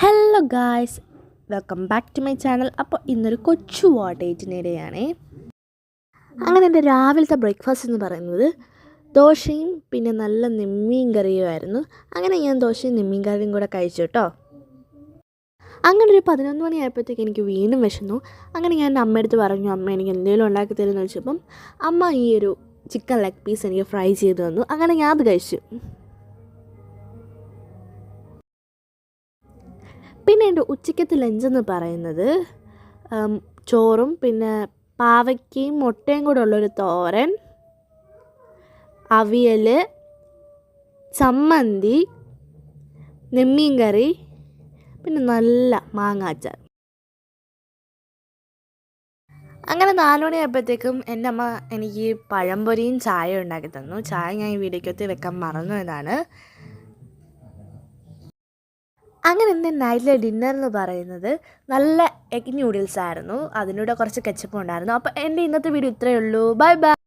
Hello guys, welcome back to my channel. അപ്പോൾ ഇന്നൊരു കൊച്ചു വാട്ടേജിനിടെയാണേ. അങ്ങനെ എൻ്റെ രാവിലത്തെ ബ്രേക്ക്ഫാസ്റ്റ് എന്ന് പറയുന്നത് ദോശയും പിന്നെ നല്ല നെമ്മീൻ കറിയുമായിരുന്നു. അങ്ങനെ ഞാൻ ദോശയും നെമ്മീൻ കറിയും കൂടെ കഴിച്ചു കേട്ടോ. അങ്ങനെ ഒരു 11 മണിയായപ്പോഴത്തേക്ക് എനിക്ക് വീണ്ടും വിശന്നു. അങ്ങനെ ഞാൻ അമ്മയടുത്ത് പറഞ്ഞു, അമ്മ എനിക്ക് എന്തെങ്കിലും ഉണ്ടാക്കി തരുമെന്ന് ചോദിച്ചപ്പം അമ്മ ഈ ഒരു ചിക്കൻ ലെഗ് പീസ് എനിക്ക് ഫ്രൈ ചെയ്ത് തന്നു. അങ്ങനെ ഞാൻ അത് കഴിച്ചു. പിന്നെ എൻ്റെ ഉച്ചയ്ക്കത്തെ ലഞ്ചെന്ന് പറയുന്നത് ചോറും പിന്നെ പാവയ്ക്കയും മുട്ടയും കൂടെ ഉള്ളൊരു തോരൻ, അവിയൽ, ചമ്മന്തി, നെമ്മീൻ കറി, പിന്നെ നല്ല മാങ്ങാച്ചാർ. അങ്ങനെ 4 മണിയായപ്പോഴത്തേക്കും എൻ്റെ അമ്മ എനിക്ക് പഴംപൊരിയും ചായ ഉണ്ടാക്കി തന്നു. ചായ ഞാൻ ഈ വീഡിയോക്കകത്ത് വെക്കാൻ മറന്നു എന്നാണ്. അങ്ങനെ എൻ്റെ നൈറ്റിലെ ഡിന്നർ എന്ന് പറയുന്നത് നല്ല എഗ് ന്യൂഡിൽസ് ആയിരുന്നു. അതിനൂടെ കുറച്ച് കെച്ചപ്പും ഉണ്ടായിരുന്നു. അപ്പോൾ എൻ്റെ ഇന്നത്തെ വീഡിയോ ഇത്രയേ ഉള്ളൂ. Bye bye.